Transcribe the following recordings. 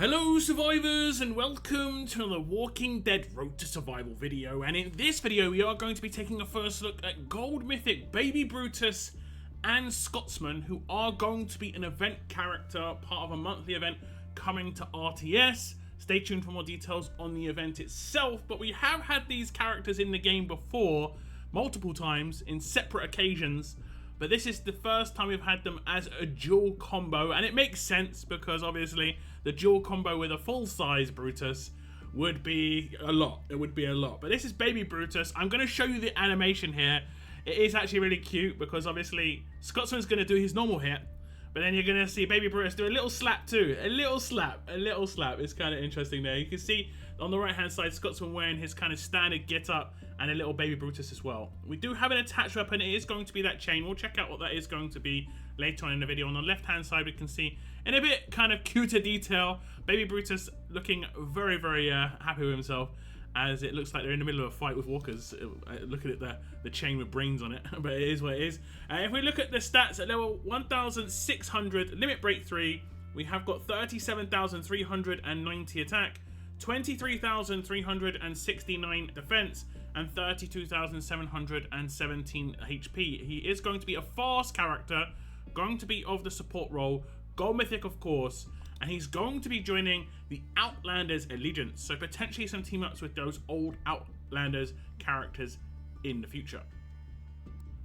Hello survivors and welcome to another Walking Dead Road to Survival video, and in this video we are going to be taking a first look at Gold Mythic Baby Brutus and Scotsman, who are going to be an event character, part of a monthly event coming to RTS. Stay tuned for more details on the event itself, but we have had these characters in the game before, multiple times, in separate occasions. But this is the first time we've had them as a dual combo, and it makes sense because obviously the dual combo with a full-size Brutus would be a lot. It would be a lot. But this is Baby Brutus. I'm going to show you the animation here. It is actually really cute because obviously Scotsman's going to do his normal hit, but then you're going to see Baby Brutus do a little slap too. A little slap. It's kind of interesting there. You can see on the right-hand side, Scotsman wearing his kind of standard get-up and a little Baby Brutus as well. We do have an attached weapon. It is going to be that chain. We'll check out what that is going to be later on in the video. On the left-hand side, we can see in a bit kind of cuter detail, Baby Brutus looking very, very happy with himself, as it looks like they're in the middle of a fight with walkers. Look at it there, the chain with brains on it, but it is what it is. If we look at the stats at level 1,600, limit break 3, we have got 37,390 attack, 23,369 defense, and 32,717 HP. He is going to be a fast character, going to be of the support role, Gold Mythic of course, and he's going to be joining the Outlanders Allegiance, so potentially some team-ups with those old Outlanders characters in the future.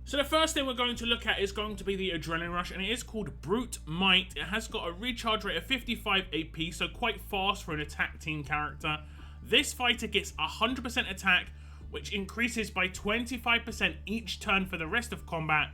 So the first thing we're going to look at is going to be the Adrenaline Rush, and it is called Brute Might. It has got a recharge rate of 55 AP, so quite fast for an attack team character. This fighter gets 100% attack, which increases by 25% each turn for the rest of combat,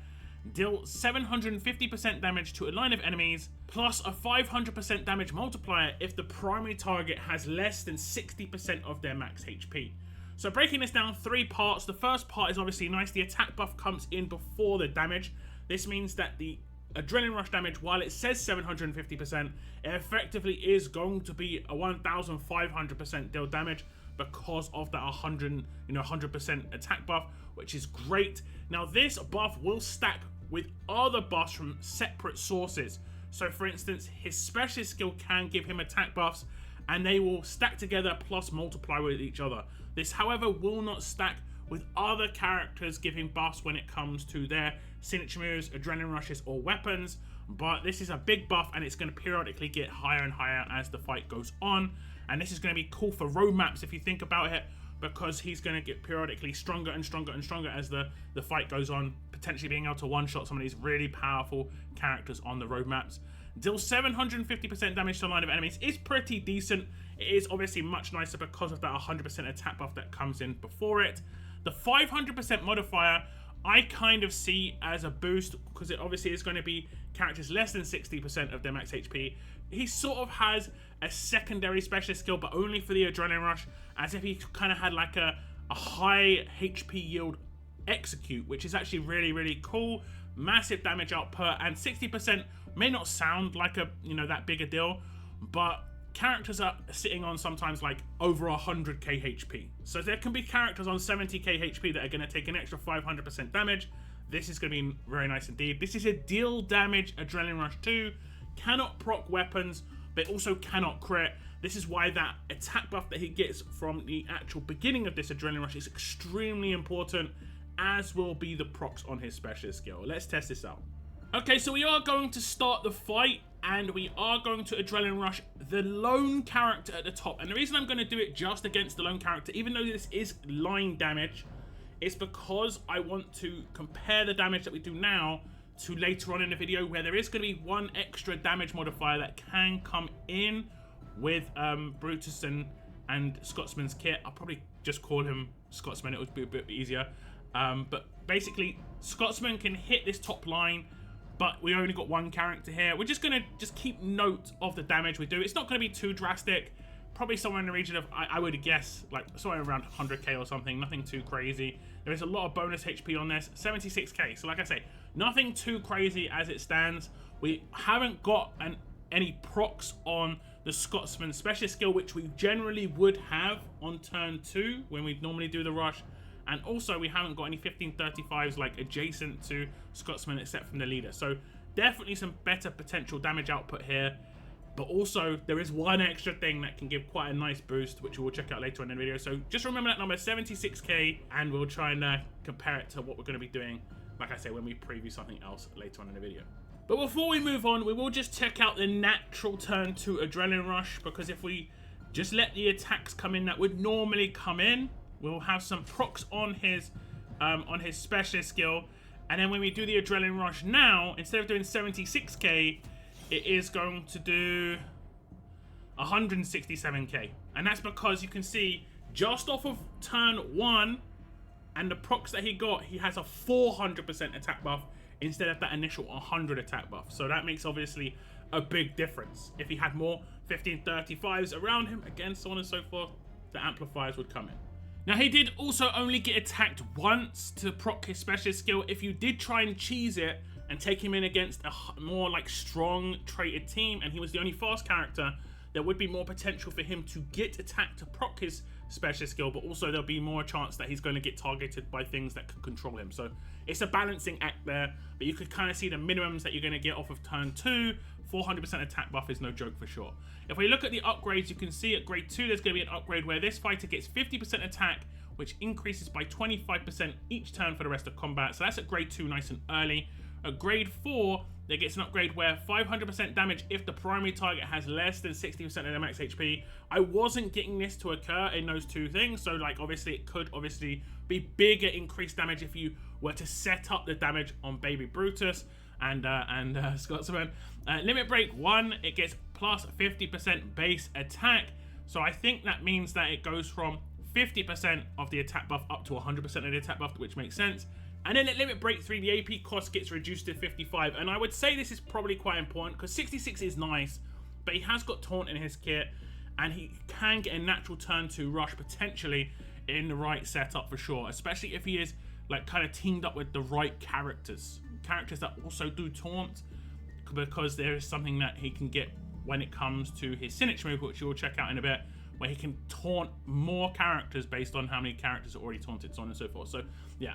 deal 750% damage to a line of enemies, plus a 500% damage multiplier if the primary target has less than 60% of their max HP. So breaking this down, 3 parts. The first part is obviously nice. The attack buff comes in before the damage. This means that the Adrenaline Rush damage, while it says 750%, it effectively is going to be a 1,500% deal damage because of that 100% attack buff, which is great. Now this buff will stack with other buffs from separate sources. So for instance, his specialist skill can give him attack buffs, and they will stack together plus multiply with each other. This, however, will not stack with other characters giving buffs when it comes to their signature moves, adrenaline rushes, or weapons. But this is a big buff, and it's going to periodically get higher and higher as the fight goes on. And this is going to be cool for road maps if you think about it, because he's going to get periodically stronger and stronger and stronger as the fight goes on, potentially being able to one-shot some of these really powerful characters on the road maps. Deal 750% damage to a line of enemies is pretty decent. It is obviously much nicer because of that 100% attack buff that comes in before it. The 500% modifier I kind of see as a boost, because it obviously is going to be characters less than 60% of their max HP. He sort of has a secondary specialist skill, but only for the Adrenaline Rush, as if he kind of had like a high HP yield execute, which is actually really, really cool. Massive damage output, and 60% may not sound like a, that big a deal, but characters are sitting on sometimes like over 100k HP. So there can be characters on 70k HP that are going to take an extra 500% damage. This is going to be very nice indeed. This is a deal damage Adrenaline Rush 2. Cannot proc weapons, but also cannot crit. This is why that attack buff that he gets from the actual beginning of this Adrenaline Rush is extremely important, as will be the procs on his specialist skill. Let's test this out. Okay, so we are going to start the fight, and we are going to Adrenaline Rush the lone character at the top. And the reason I'm going to do it just against the lone character, even though this is line damage, is because I want to compare the damage that we do now to later on in the video, where there is going to be one extra damage modifier that can come in with Brutus and Scotsman's kit. I'll probably just call him Scotsman, it would be a bit easier. But basically, Scotsman can hit this top line, but we only got one character here. We're just going to keep note of the damage we do. It's not going to be too drastic. Probably somewhere in the region of, I would guess, like somewhere around 100k or something. Nothing too crazy. There is a lot of bonus HP on this. 76k. So like I say, nothing too crazy as it stands. We haven't got any procs on the Scotsman specialist skill, which we generally would have on turn 2 when we normally do the rush. And also we haven't got any 1535s like adjacent to Scotsman except from the leader. So definitely some better potential damage output here. But also, there is one extra thing that can give quite a nice boost, which we'll check out later on in the video. So just remember that number, 76k, and we'll try and compare it to what we're going to be doing, like I say, when we preview something else later on in the video. But before we move on, we will just check out the natural turn 2 Adrenaline Rush, because if we just let the attacks come in that would normally come in, we'll have some procs on his specialist skill. And then when we do the Adrenaline Rush now, instead of doing 76k, it is going to do 167k. And that's because you can see just off of turn 1 and the procs that he got, he has a 400% attack buff instead of that initial 100 attack buff. So that makes obviously a big difference. If he had more 1535s around him, again, so on and so forth, the amplifiers would come in. Now, he did also only get attacked once to proc his specialist skill. If you did try and cheese it and take him in against a more like strong traded team, and he was the only fast character, there would be more potential for him to get attacked to proc his specialist skill, but also there'll be more chance that he's going to get targeted by things that could control him. So it's a balancing act there, but you could kind of see the minimums that you're going to get off of turn 2. 400% attack buff is no joke for sure. If we look at the upgrades, you can see at grade 2 there's going to be an upgrade where this fighter gets 50% attack, which increases by 25% each turn for the rest of combat. So that's at grade 2, nice and early. At grade 4, there gets an upgrade where 500% damage if the primary target has less than 60% of their max HP. I wasn't getting this to occur in those two things, so like obviously it could obviously be bigger increased damage if you were to set up the damage on Baby Brutus and Scotsman. Limit Break 1, it gets plus 50% base attack, so I think that means that it goes from 50% of the attack buff up to 100% of the attack buff, which makes sense. And then at Limit Break 3, the AP cost gets reduced to 55. And I would say this is probably quite important, because 66 is nice, but he has got Taunt in his kit, and he can get a natural turn 2 rush potentially in the right setup for sure, especially if he is like kind of teamed up with the right characters that also do Taunt, because there is something that he can get when it comes to his signature move, which you'll check out in a bit, where he can taunt more characters based on how many characters are already taunted, so on and so forth. So yeah,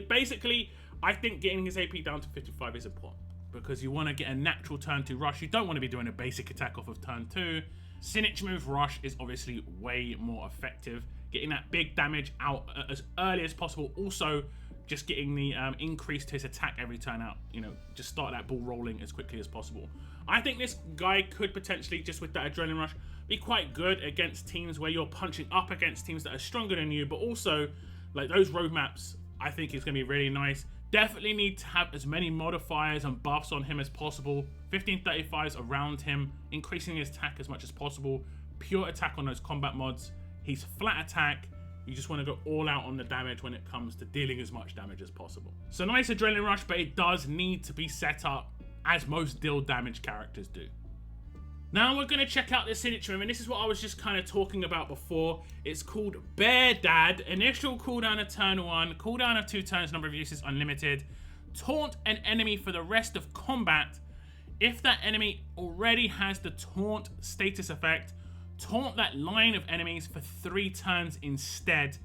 basically I think getting his AP down to 55 is important, because you want to get a natural turn 2 rush. You don't want to be doing a basic attack off of turn 2. Signature move rush is obviously way more effective, getting that big damage out as early as possible. Also just getting the increase to his attack every turn out, you know, just start that ball rolling as quickly as possible. I think this guy could potentially, just with that Adrenaline Rush, be quite good against teams where you're punching up against teams that are stronger than you, but also like those roadmaps I think is going to be really nice. Definitely need to have as many modifiers and buffs on him as possible. 1535s around him, increasing his attack as much as possible. Pure attack on those combat mods. He's flat attack. You just want to go all out on the damage when it comes to dealing as much damage as possible. So nice Adrenaline Rush, but it does need to be set up as most deal damage characters do. Now we're going to check out this signature move, and this is what I was just kind of talking about before. It's called Bear Dad. Initial cooldown of turn 1, cooldown of 2 turns, number of uses unlimited. Taunt an enemy for the rest of combat. If that enemy already has the taunt status effect, taunt that line of enemies for 3 turns instead.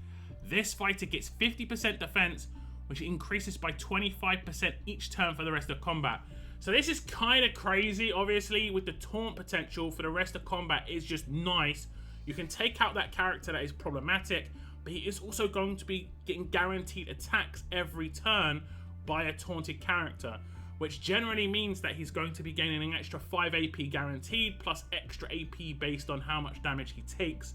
This fighter gets 50% defense, which increases by 25% each turn for the rest of combat. So this is kind of crazy, obviously, with the taunt potential for the rest of combat is just nice. You can take out that character that is problematic, but he is also going to be getting guaranteed attacks every turn by a taunted character, which generally means that he's going to be gaining an extra 5 AP guaranteed, plus extra AP based on how much damage he takes.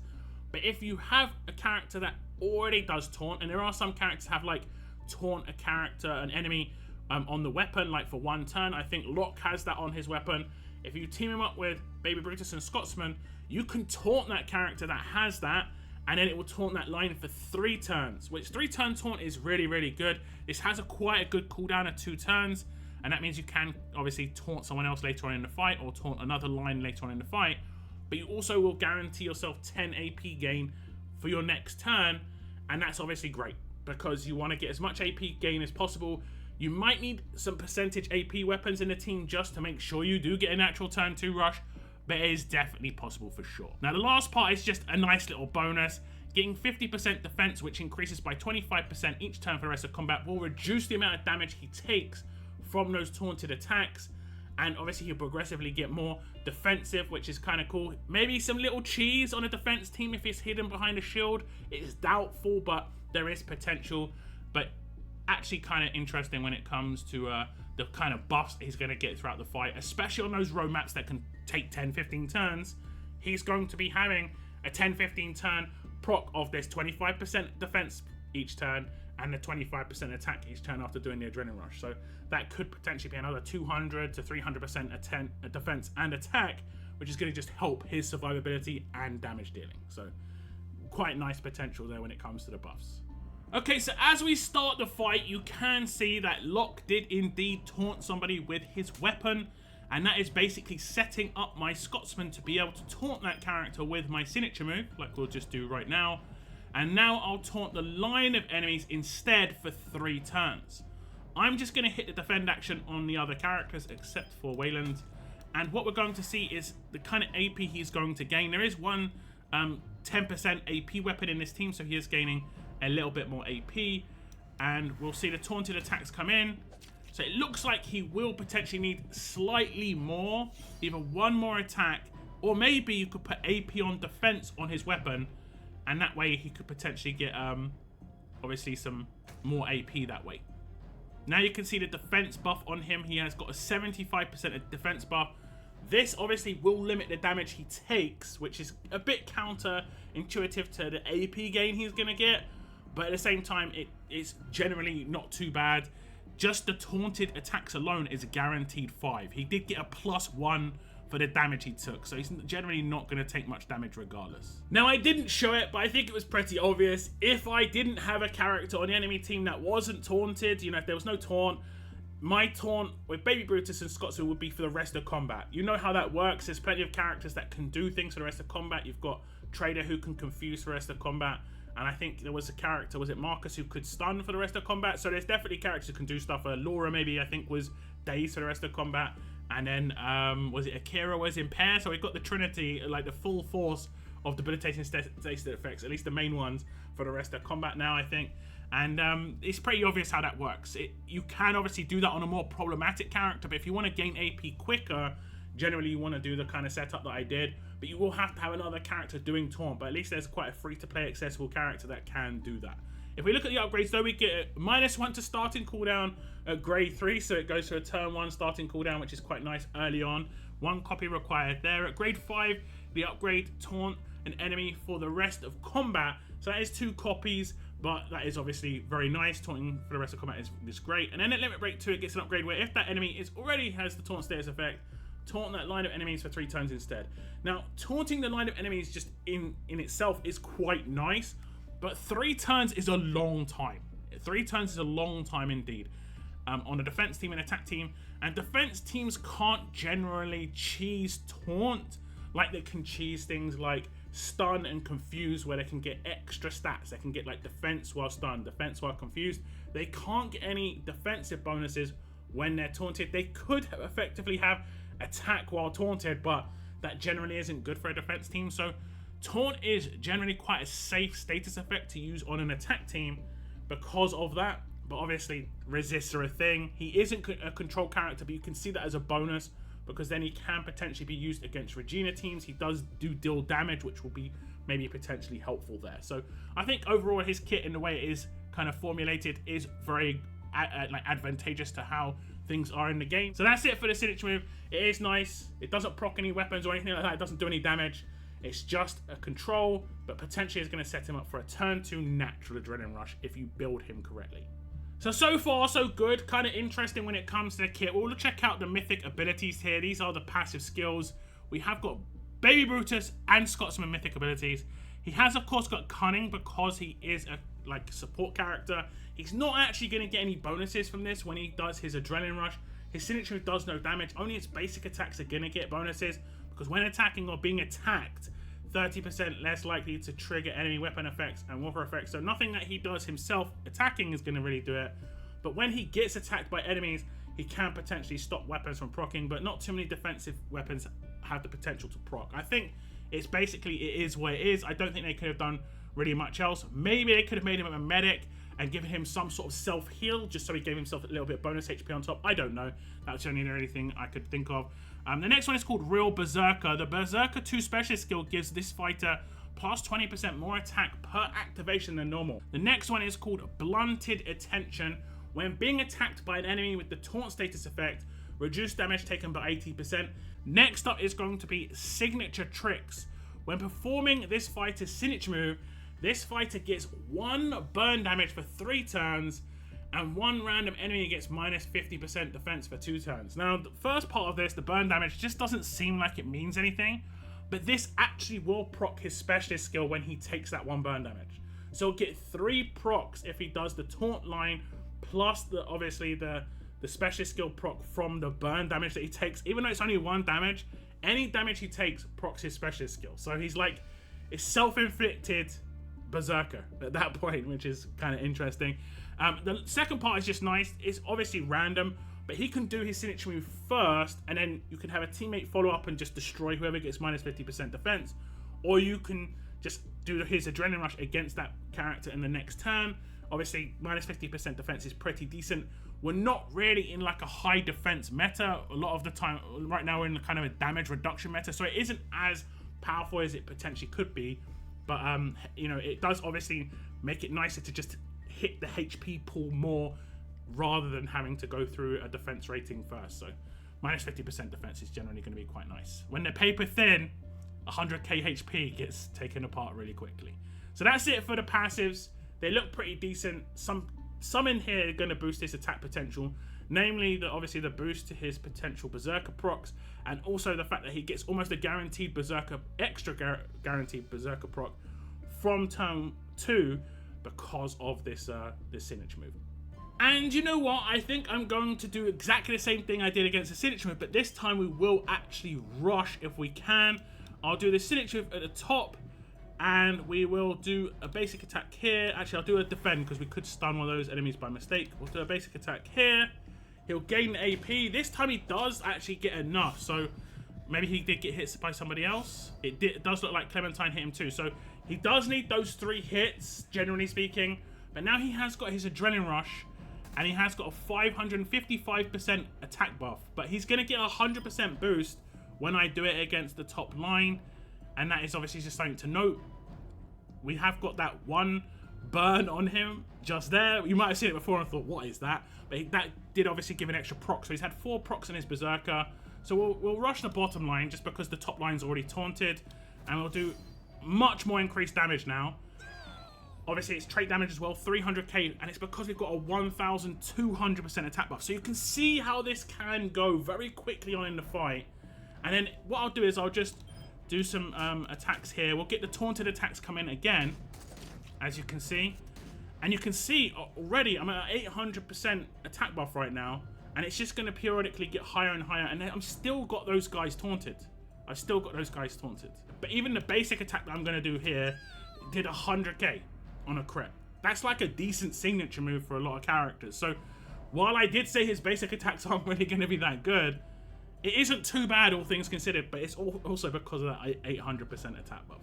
But if you have a character that already does taunt, and there are some characters have like taunt a character, an enemy, on the weapon, like for 1 turn. I think Locke has that on his weapon. If you team him up with Baby Brutus and Scotsman, you can taunt that character that has that, and then it will taunt that line for 3 turns, which 3-turn taunt is really, really good. This has quite a good cooldown of 2 turns, and that means you can obviously taunt someone else later on in the fight, or taunt another line later on in the fight, but you also will guarantee yourself 10 AP gain for your next turn, and that's obviously great, because you want to get as much AP gain as possible. You might need some percentage AP weapons in the team just to make sure you do get a natural turn 2 rush, but it is definitely possible for sure. Now the last part is just a nice little bonus. Getting 50% defense, which increases by 25% each turn for the rest of combat, will reduce the amount of damage he takes from those taunted attacks, And obviously he'll progressively get more defensive, which is kind of cool. Maybe some little cheese on a defense team if it's hidden behind a shield. It's doubtful, but there is potential. But actually kind of interesting when it comes to the kind of buffs he's going to get throughout the fight, especially on those road maps that can take 10-15 turns. He's going to be having a 10-15 turn proc of this 25% defense each turn and a 25% attack each turn after doing the adrenaline rush. So that could potentially be another 200 to 300% defense and attack, which is going to just help his survivability and damage dealing. So quite nice potential there when it comes to the buffs. Okay, so as we start the fight, you can see that Locke did indeed taunt somebody with his weapon, and that is basically setting up my Scotsman to be able to taunt that character with my signature move, like we'll just do right now. And now I'll taunt the line of enemies instead for 3 turns. I'm just going to hit the defend action on the other characters except for Wayland. And what we're going to see is the kind of AP he's going to gain. There is one 10% AP weapon in this team, so he is gaining a little bit more AP. And we'll see the taunted attacks come in. So it looks like he will potentially need slightly more, either one more attack, or maybe you could put AP on defense on his weapon, and that way he could potentially get obviously some more AP that way. Now you can see the defense buff on him. He has got a 75% defense buff. This obviously will limit the damage he takes, which is a bit counterintuitive to the AP gain he's going to get, but at the same time it's generally not too bad. Just the taunted attacks alone is a guaranteed 5. He did get a +1 for the damage he took, so he's generally not going to take much damage regardless. Now, I didn't show it, but I think it was pretty obvious. If I didn't have a character on the enemy team that wasn't taunted, you know, if there was no taunt, my taunt with Baby Brutus and Scotsman would be for the rest of combat. You know how that works. There's plenty of characters that can do things for the rest of combat. You've got Trader who can confuse for the rest of combat. And I think there was a character, was it Marcus, who could stun for the rest of combat? So there's definitely characters who can do stuff. Laura maybe, I think, was dazed for the rest of combat. And then, was it Akira was impair? So we've got the Trinity, like the full force of debilitating state effects, at least the main ones, for the rest of combat now, I think. And it's pretty obvious how that works. You can obviously do that on a more problematic character, but if you want to gain AP quicker, generally you want to do the kind of setup that I did. But you will have to have another character doing taunt, but at least there's quite a free-to-play accessible character that can do that. If we look at the upgrades though, we get a -1 to starting cooldown at grade 3, so it goes to a turn 1 starting cooldown, which is quite nice early on. 1 copy required there. At grade 5, the upgrade taunt an enemy for the rest of combat, so that is 2 copies, but that is obviously very nice. Taunting for the rest of combat is great. And then at limit break 2, it gets an upgrade where if that enemy already has the taunt status effect, taunt that line of enemies for 3 turns instead. Now, taunting the line of enemies just in itself is quite nice, but 3 turns is a long time. 3 turns is a long time indeed. On a defense team and attack team. And defense teams can't generally cheese taunt like they can cheese things like stun and confuse, where they can get extra stats. They can get like defense while stunned, defense while confused. They can't get any defensive bonuses when they're taunted. They could effectively have attack while taunted, but that generally isn't good for a defense team. So taunt is generally quite a safe status effect to use on an attack team because of that. But obviously resists are a thing. He isn't a control character, but you can see that as a bonus because then he can potentially be used against Regina teams. He does deal damage, which will be maybe potentially helpful there. So I think overall his kit, in the way it is kind of formulated, is very like advantageous to how things are in the game. So that's it for the signature move. It is nice. It doesn't proc any weapons or anything like that. It doesn't do any damage. It's just a control, but potentially is going to set him up for a turn 2 natural adrenaline rush if you build him correctly. So far, so good. Kind of interesting when it comes to the kit. We'll check out the mythic abilities here. These are the passive skills. We have got Baby Brutus and Scotsman mythic abilities. He has, of course, got Cunning because he is a support character. He's not actually going to get any bonuses from this when he does his adrenaline rush. His signature does no damage. Only its basic attacks are going to get bonuses because when attacking or being attacked, 30% less likely to trigger enemy weapon effects and warfare effects. So nothing that he does himself attacking is going to really do it. But when he gets attacked by enemies, he can potentially stop weapons from proccing, but not too many defensive weapons have the potential to proc. I think it's basically, it is what it is. I don't think they could have done really much else. Maybe they could have made him a medic and giving him some sort of self-heal, just so he gave himself a little bit of bonus HP on top. I don't know. That's the only thing I could think of. The next one is called Real Berserker. The Berserker 2 specialist skill gives this fighter plus 20% more attack per activation than normal. The next one is called Blunted Attention. When being attacked by an enemy with the taunt status effect, reduce damage taken by 80%. Next up is going to be Signature Tricks. When performing this fighter's signature move, this fighter gets 1 burn damage for 3 turns, and 1 random enemy gets minus 50% defense for 2 turns. Now, the first part of this, the burn damage, just doesn't seem like it means anything, but this actually will proc his specialist skill when he takes that 1 burn damage. So he'll get 3 procs if he does the taunt line, plus obviously the specialist skill proc from the burn damage that he takes. Even though it's only 1 damage, any damage he takes procs his specialist skill. So he's like, it's self-inflicted Berserker at that point, which is kind of interesting. The second part is just nice. It's obviously random, but he can do his signature move first, and then you can have a teammate follow up and just destroy whoever gets minus 50% defense, or you can just do his adrenaline rush against that character in the next turn. Obviously, minus 50% defense is pretty decent. We're not really in like a high defense meta a lot of the time. Right now we're in kind of a damage reduction meta, so it isn't as powerful as it potentially could be. But you know, it does obviously make it nicer to just hit the HP pool more rather than having to go through a defense rating first. So minus 50% defense is generally going to be quite nice. When they're paper thin, 100k HP gets taken apart really quickly. So that's it for the passives. They look pretty decent. Some in here are going to boost his attack potential, namely obviously the boost to his potential Berserker procs, and also the fact that he gets almost a guaranteed Berserker, guaranteed Berserker proc from turn 2 because of this signature move. And you know what? I think I'm going to do exactly the same thing I did against the signature move, but this time we will actually rush if we can. I'll do the signature move at the top, and we will do a basic attack here. Actually, I'll do a defend because we could stun one of those enemies by mistake. We'll do a basic attack here. He'll gain AP. This time he does actually get enough, so maybe he did get hit by somebody else. It does look like Clementine hit him too, so he does need those 3 hits, generally speaking. But now he has got his adrenaline rush, and he has got a 555% attack buff. But he's going to get a 100% boost when I do it against the top line, and that is obviously just something to note. We have got that 1 burn on him just there. You might have seen it before and thought, what is that? But that did obviously give an extra proc. So he's had 4 procs in his Berserker. So we'll rush the bottom line just because the top line's already taunted. And we'll do much more increased damage now. Obviously, it's trait damage as well, 300k. And it's because we've got a 1,200% attack buff. So you can see how this can go very quickly on in the fight. And then what I'll do is I'll just do some attacks here. We'll get the taunted attacks come in again, as you can see. And you can see already I'm at 800% attack buff right now, and it's just going to periodically get higher and higher, and I'm still got those guys taunted. I've still got those guys taunted. But even the basic attack that I'm going to do here did 100k on a crit. That's like a decent signature move for a lot of characters. So while I did say his basic attacks aren't really going to be that good, it isn't too bad, all things considered, but it's also because of that 800% attack buff.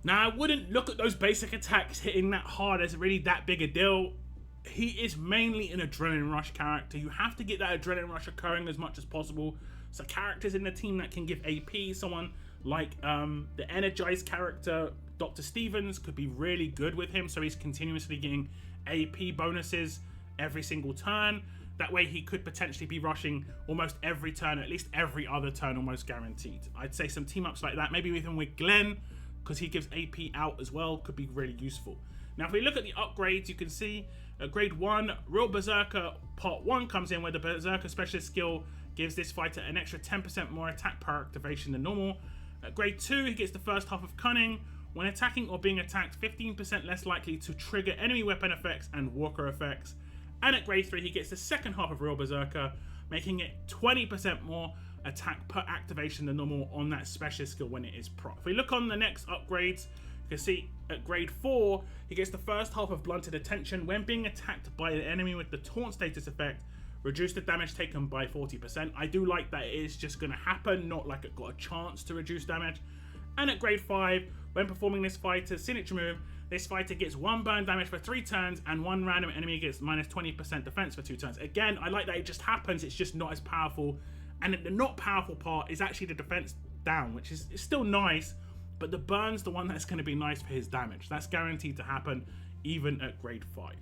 Now, I wouldn't look at those basic attacks hitting that hard as really that big a deal. He is mainly an adrenaline rush character. You have to get that adrenaline rush occurring as much as possible. So characters in the team that can give AP, someone like the energized character, Dr. Stevens, could be really good with him. So he's continuously getting AP bonuses every single turn. That way he could potentially be rushing almost every turn, at least every other turn, almost guaranteed. I'd say some team ups like that, maybe even with Glenn, because he gives AP out as well, could be really useful. Now, if we look at the upgrades, you can see at grade 1, Real Berserker Part 1 comes in, where the Berserker Specialist skill gives this fighter an extra 10% more attack per activation than normal. At grade 2, he gets the first half of Cunning. When attacking or being attacked, 15% less likely to trigger enemy weapon effects and walker effects. And at grade 3, he gets the second half of Real Berserker, making it 20% more attack per activation than normal on that specialist skill when it is proc. If we look on the next upgrades, you can see at grade 4, he gets the first half of Blunted Attention. When being attacked by an enemy with the taunt status effect, reduce the damage taken by 40%. I do like that it is just going to happen, not like it got a chance to reduce damage. And at grade 5, when performing this fighter's signature move, this fighter gets 1 burn damage for 3 turns, and 1 random enemy gets minus 20% defense for 2 turns. Again, I like that it just happens, it's just not as powerful. And the not powerful part is actually the defense down, which is still nice, but the burn's the one that's going to be nice for his damage. That's guaranteed to happen even at grade 5.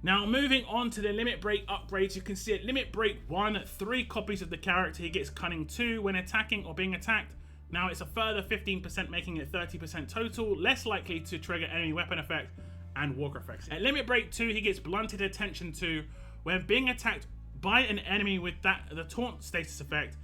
Now, moving on to the limit break upgrades, you can see at limit break 1, 3 copies of the character. He gets cunning 2 when attacking or being attacked. Now it's a further 15%, making it 30% total, less likely to trigger enemy weapon effect and walker effects. At limit break 2, he gets blunted attention 2 when being attacked by an enemy with the taunt status effect.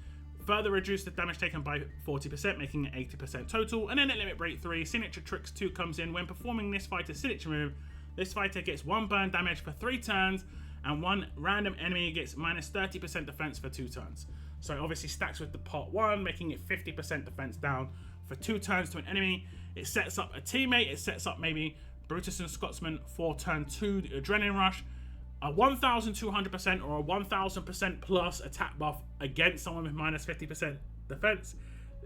Further reduce the damage taken by 40%, making it 80% total. And then at limit break 3, signature tricks 2 comes in. When performing this fighter's signature move, this fighter gets 1 burn damage for 3 turns, and 1 random enemy gets minus 30% defense for 2 turns. So it obviously stacks with the part 1, making it 50% defense down for 2 turns to an enemy. It sets up a teammate, it sets up maybe Brutus and Scotsman for turn 2 Adrenaline Rush. A 1200% or a 1000% plus attack buff against someone with minus 50% defense.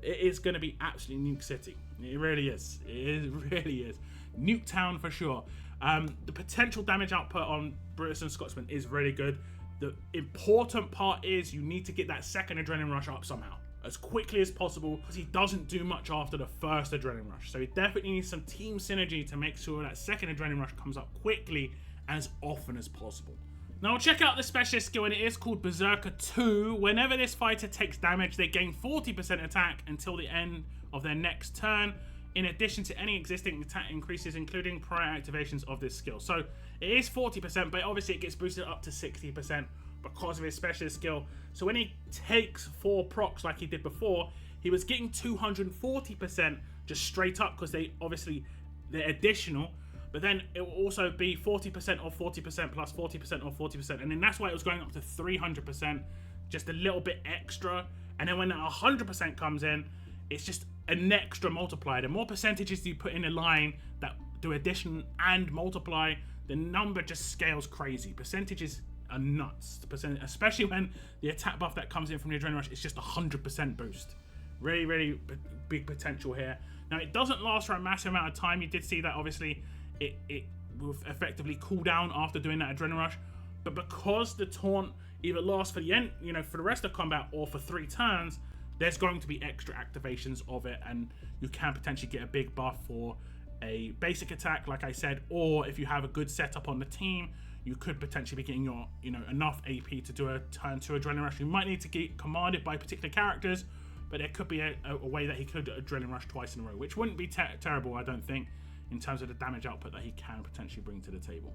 It is going to be absolutely Nuke City. It really is. It really is. Nuke Town for sure. The potential damage output on Brutus and Scotsman is really good. The important part is you need to get that second Adrenaline Rush up somehow, as quickly as possible, because he doesn't do much after the first Adrenaline Rush. So he definitely needs some team synergy to make sure that second Adrenaline Rush comes up quickly as often as possible. Now check out the specialist skill, and it is called Berserker 2. Whenever this fighter takes damage, they gain 40% attack until the end of their next turn, in addition to any existing attack increases, including prior activations of this skill. So it is 40%, but obviously it gets boosted up to 60% because of his specialist skill. So when he takes 4 procs like he did before, he was getting 240% just straight up, because they're additional. But then it will also be 40% or 40% plus 40% or 40%. And then that's why it was going up to 300%, just a little bit extra. And then when that 100% comes in, it's just an extra multiplier. The more percentages you put in a line that do addition and multiply, the number just scales crazy. Percentages are nuts, especially when the attack buff that comes in from the Adrenaline Rush is just 100% boost. Really, really big potential here. Now, it doesn't last for a massive amount of time. You did see that, obviously, it will effectively cool down after doing that Adrenaline Rush. But because the taunt either lasts for the end, for the rest of combat, or for 3 turns, there's going to be extra activations of it, and you can potentially get a big buff for a basic attack, like I said, or if you have a good setup on the team, you could potentially be getting your, enough AP to do a turn 2 Adrenaline Rush. You might need to get commanded by particular characters, but there could be a way that he could Adrenaline Rush twice in a row, which wouldn't be terrible, I don't think, in terms of the damage output that he can potentially bring to the table.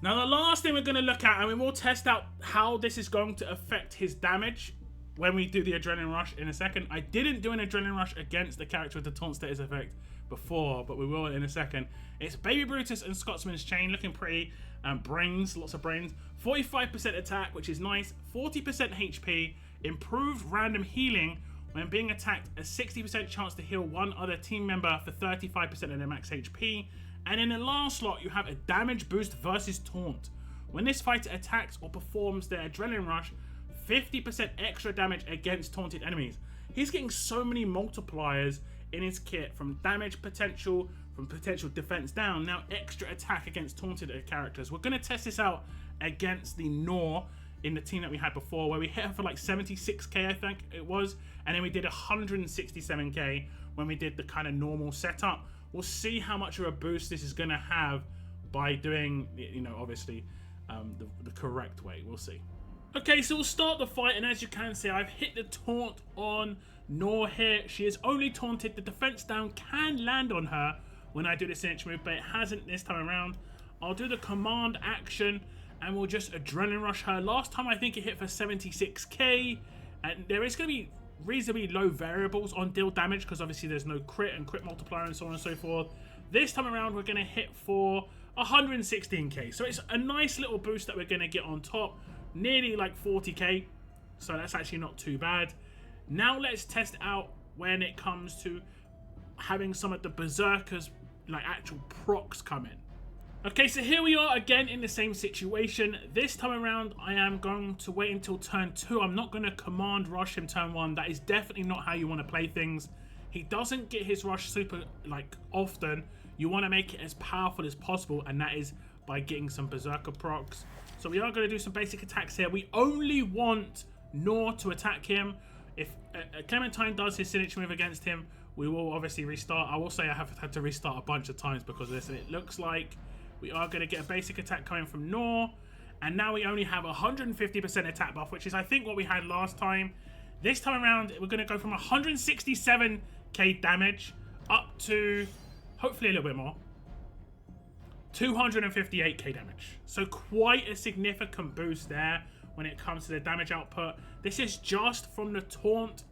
Now, the last thing we're going to look at, and we will test out how this is going to affect his damage when we do the Adrenaline Rush in a second. I didn't do an Adrenaline Rush against the character with the taunt status effect before, but we will in a second. It's Baby Brutus and Scotsman's Chain, looking pretty. Brains, lots of brains. 45% attack, which is nice. 40% HP. Improved random healing. When being attacked, a 60% chance to heal one other team member for 35% of their max HP. And in the last slot, you have a damage boost versus taunt. When this fighter attacks or performs their Adrenaline Rush, 50% extra damage against taunted enemies. He's getting so many multipliers in his kit, from damage potential, from potential defense down, now extra attack against taunted characters. We're going to test this out against the Nor in the team that we had before, where we hit her for like 76k, I think it was, and then we did 167k when we did the kind of normal setup. We'll see how much of a boost this is going to have by doing, obviously the correct way. We'll see. Okay, so we'll start the fight, and as you can see, I've hit the taunt on Nor here. She is only taunted. The defense down can land on her when I do the signature move, but it hasn't this time around. I'll do the command action, and we'll just Adrenaline Rush her. Last time I think it hit for 76k, and there is going to be reasonably low variables on deal damage, because obviously there's no crit and crit multiplier and so on and so forth. This time around we're going to hit for 116k, so it's a nice little boost that we're going to get on top, nearly like 40k, so that's actually not too bad. Now let's test out when it comes to having some of the Berserkers, like actual procs, come in. Okay, so here we are again in the same situation. This time around, I am going to wait until turn 2. I'm not going to command rush him turn 1. That is definitely not how you want to play things. He doesn't get his rush super like often. You want to make it as powerful as possible, and that is by getting some berserker procs. So we are going to do some basic attacks here. We only want Nor to attack him. If Clementine does his signature move against him, we will obviously restart. I will say I have had to restart a bunch of times because of this. And it looks like we are going to get a basic attack coming from Nor. And now we only have 150% attack buff, which is I think what we had last time. This time around, we're going to go from 167k damage up to, hopefully a little bit more, 258k damage. So quite a significant boost there when it comes to the damage output. This is just from the taunt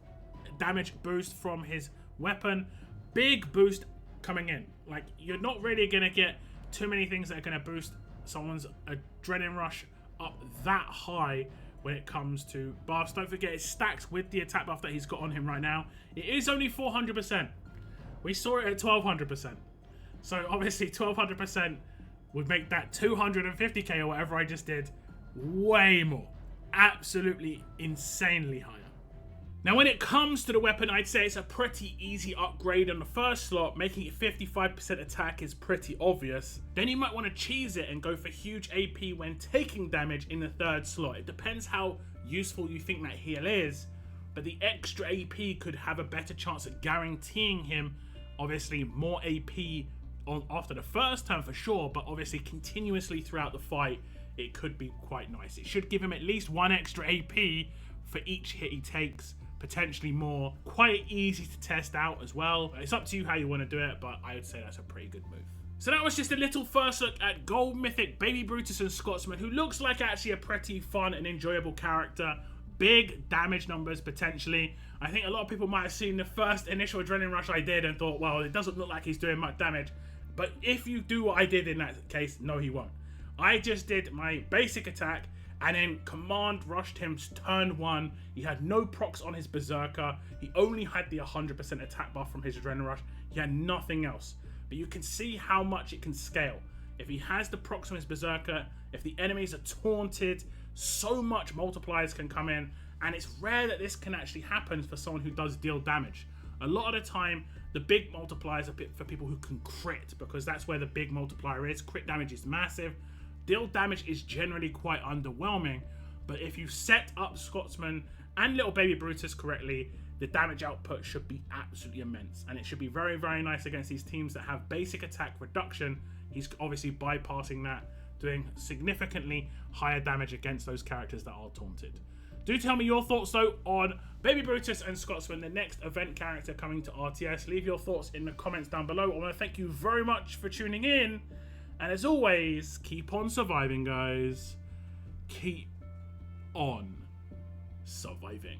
damage boost from his weapon. Big boost coming in. Like, you're not really going to get too many things that are going to boost someone's adrenaline rush up that high when it comes to buffs. Don't forget, it stacks with the attack buff that he's got on him right now. It is only 400%. We saw it at 1200%. So obviously 1200% would make that 250k or whatever I just did way more. Absolutely insanely higher. Now when it comes to the weapon, I'd say it's a pretty easy upgrade on the first slot. Making it 55% attack is pretty obvious. Then you might want to cheese it and go for huge AP when taking damage in the third slot. It depends how useful you think that heal is, but the extra AP could have a better chance at guaranteeing him obviously more AP on after the first turn for sure, but obviously continuously throughout the fight it could be quite nice. It should give him at least 1 extra AP for each hit he takes, potentially more. Quite easy to test out as well. It's up to you how you want to do it, but I would say that's a pretty good move. So that was just a little first look at Gold Mythic Baby Brutus and Scotsman, who looks like actually a pretty fun and enjoyable character. Big damage numbers potentially. I think a lot of people might have seen the first initial adrenaline rush I did and thought, well, it doesn't look like he's doing much damage. But if you do what I did in that case, no, he won't. I just did my basic attack and then command rushed him turn 1. He had no procs on his berserker. He only had the 100% attack buff from his adrenaline rush. He had nothing else. But you can see how much it can scale. If he has the procs on his berserker, if the enemies are taunted, so much multipliers can come in. And it's rare that this can actually happen for someone who does deal damage. A lot of the time, the big multipliers are for people who can crit, because that's where the big multiplier is. Crit damage is massive. Deal damage is generally quite underwhelming, but if you set up Scotsman and Little Baby Brutus correctly, the damage output should be absolutely immense, and it should be very, very nice against these teams that have basic attack reduction. He's obviously bypassing that, doing significantly higher damage against those characters that are taunted. Do tell me your thoughts though on Baby Brutus and Scotsman, the next event character coming to RTS. Leave your thoughts in the comments down below. I want to thank you very much for tuning in. And as always, keep on surviving, guys. Keep on surviving.